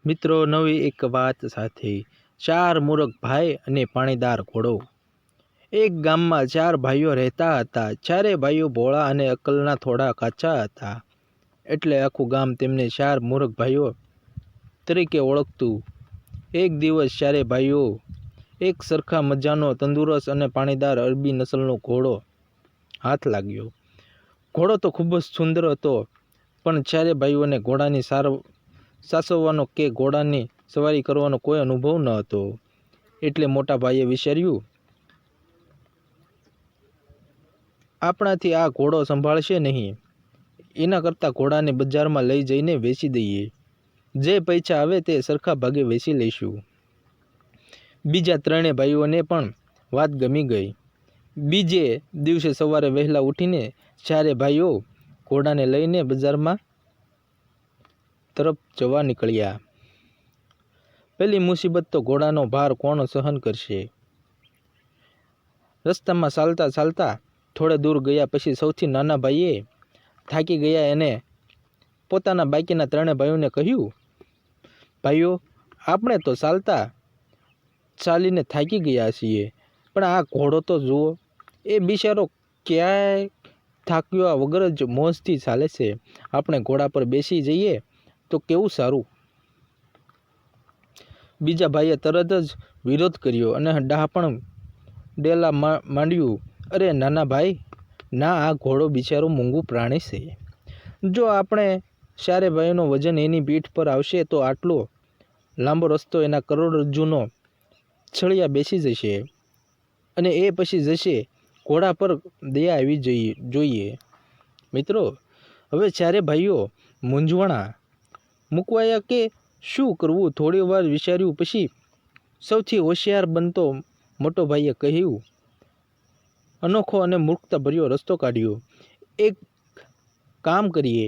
મિત્રો, નવી એક વાત સાથે ચાર મૂરખ ભાઈ અને પાણીદાર ઘોડો। એક ગામમાં ચાર ભાઈઓ રહેતા હતા। ચારે ભાઈઓ ભોળા અને અક્કલના થોડા કાચા હતા, એટલે આખું ગામ તેમને ચાર મૂરખ ભાઈઓ તરીકે ઓળખતું। એક દિવસ ચારે ભાઈઓ એક સરખા મજાનો તંદુરસ્ત અને પાણીદાર અરબી નસલનો ઘોડો હાથ લાગ્યો। ઘોડો તો ખૂબ જ સુંદર હતો, પણ ચારે ભાઈઓને ઘોડાની સાચવવાનો કે ઘોડાની સવારી કરવાનો કોઈ અનુભવ ન હતો। એટલે મોટા ભાઈએ વિચાર્યું, આપણાથી આ ઘોડો સંભાળશે નહીં, એના કરતાં ઘોડાને બજારમાં લઈ જઈને વેચી દઈએ। જે પૈસા આવે તે સરખા ભાગે વેચી લઈશું। બીજા ત્રણેય ભાઈઓને પણ વાત ગમી ગઈ। બીજે દિવસે સવારે વહેલા ઉઠીને ચારે ભાઈઓ ઘોડાને લઈને બજારમાં તરફ જવા નીકળ્યા। પહેલી મુસીબત તો ઘોડાનો ભાર કોણ સહન કરશે। રસ્તામાં ચાલતા ચાલતા થોડે દૂર ગયા પછી સૌથી નાના ભાઈએ થાકી ગયા એને પોતાના બાકીના ત્રણેય ભાઈઓને કહ્યું, ભાઈઓ, આપણે તો ચાલીને થાકી ગયા છીએ, પણ આ ઘોડો તો જુઓ, એ બિચારો ક્યાંય થાક્યા વગર જ મોજથી ચાલે છે। આપણે ઘોડા પર બેસી જઈએ તો કેવું સારું। બીજા ભાઈએ તરત જ વિરોધ કર્યો અને ડહાપણ ડેલા માંડ્યું, અરે નાના ભાઈ, ના, આ ઘોડો બિચારો મૂંગું પ્રાણી છે। જો આપણે ચારે ભાઈઓનું વજન એની પીઠ પર આવશે તો આટલો લાંબો રસ્તો એના કરોડરજ્જુનો છળિયા બેસી જશે અને એ પછી જશે। ઘોડા પર દયા આવી જોઈએ। મિત્રો, હવે ચારે ભાઈઓ મૂંઝવણા મૂકવાયા કે શું કરવું। થોડી વાર વિચાર્યું પછી સૌથી હોશિયાર બનતો મોટો ભાઈએ કહ્યું, અનોખો અને મૂર્ખતાભર્યો રસ્તો કાઢ્યો। એક કામ કરીએ,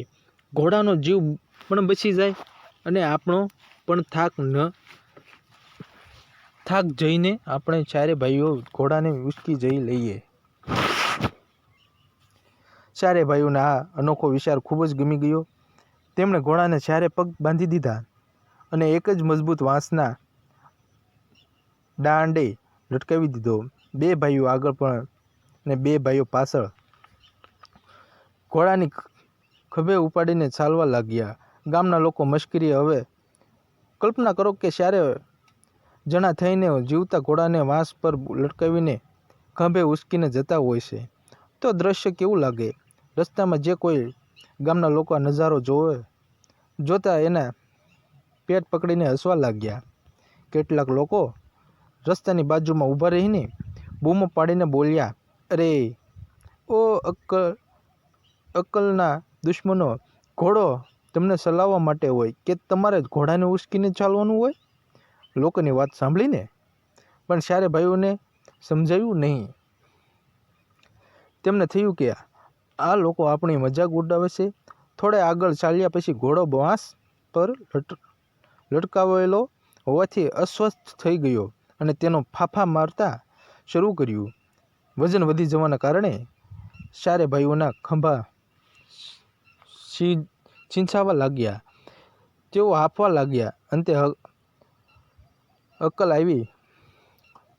ઘોડાનો જીવ પણ બચી જાય અને આપણો પણ થાક જઈને આપણે ચારે ભાઈઓ ઘોડાને ઉંચકી જઈ લઈએ। ચારે ભાઈઓને આ અનોખો વિચાર ખૂબ જ ગમી ગયો। તેમણે ઘોડાને ચારે પગ બાંધી દીધા અને એક જ મજબૂત વાંસના દાંડે લટકાવી દીધો। બે ભાઈઓ આગળ પણ અને બે ભાઈઓ પાછળ ઘોડાની ખભે ઉપાડીને ચાલવા લાગ્યા। ગામના લોકો મશ્કરી, હવે કલ્પના કરો કે ચારે જણા થઈને જીવતા ઘોડાને વાંસ પર લટકાવીને ખભે ઉંચકીને જતા હોય છે તો દ્રશ્ય કેવું લાગે। રસ્તામાં જે કોઈ ગામના લોકો આ નજારો જોતા એના પેટ પકડીને હસવા લાગ્યા। કેટલાક લોકો રસ્તાની બાજુમાં ઊભા રહીને બૂમો પાડીને બોલ્યા, અરે ઓ અક્કલના દુશ્મનો, ઘોડો તમને ચલાવવા માટે હોય કે તમારે ઘોડાને ઉંચકીને ચાલવાનું હોય। લોકોની વાત સાંભળીને પણ ચારે ભાઈઓને સમજાયું નહીં। તેમને થયું કે આ લોકો આપણી મજાક ઉડાવે છે। થોડે આગળ ચાલ્યા પછી ઘોડો વાંસ પર લટકાવેલો હોવાથી અસ્વસ્થ થઈ ગયો અને તેનો ફાંફા મારતા શરૂ કર્યું। વજન વધી જવાના કારણે ચારે ભાઈઓના ખભા છીંછાવા લાગ્યા। તેઓ હાંફવા લાગ્યા। અંતે અક્કલ આવી।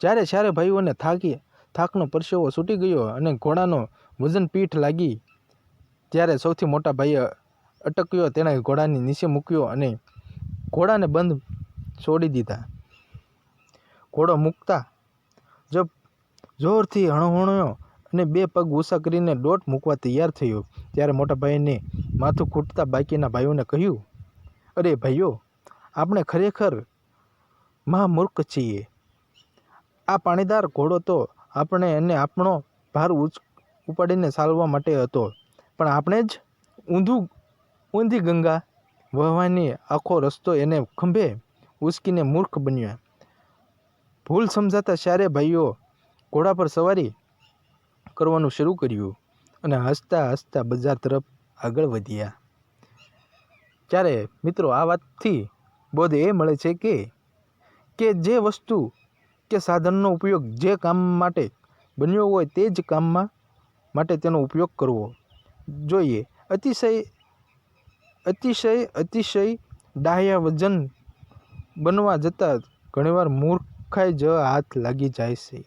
જ્યારે ચારે ભાઈઓને થાકનો પરસેવો છૂટી ગયો અને ઘોડાનો વજન પીઠ લાગી, ત્યારે સૌથી મોટા ભાઈએ અટક્યો। તેણે ઘોડાને નીચે મૂક્યો અને ઘોડાને બંધ છોડી દીધા। ઘોડો મૂકતા જ જોરથી હણહણ્યો અને બે પગ ઊંચા કરીને દોટ મૂકવા તૈયાર થયો। ત્યારે મોટા ભાઈને માથું કૂટતા બાકીના ભાઈઓને કહ્યું, અરે ભાઈઓ, આપણે ખરેખર મહામૂર્ખ છીએ। આ પાણીદાર ઘોડો તો આપણે એને આપણો ભાર ઉપાડીને ચાલવા માટે હતો, પણ આપણે જ ઊંધી ગંગા વહાવાની આખો રસ્તો એને ખભે ઉંચકીને મૂર્ખ બન્યા। ભૂલ સમજાતા ચારે ભાઈઓ ઘોડા પર સવારી કરવાનું શરૂ કર્યું અને હસતા હસતા બજાર તરફ આગળ વધ્યા। ત્યારે મિત્રો, આ વાતથી બોધ એ મળે છે કે જે વસ્તુ કે સાધનનો ઉપયોગ જે કામ માટે બન્યો હોય તે જ કામ માટે તેનો ઉપયોગ કરવો જોઈએ। અતિશય ડાહ્યા વજન બનવા જતાં ઘણીવાર મૂર્ખાઈ જ હાથ લાગી જાય છે.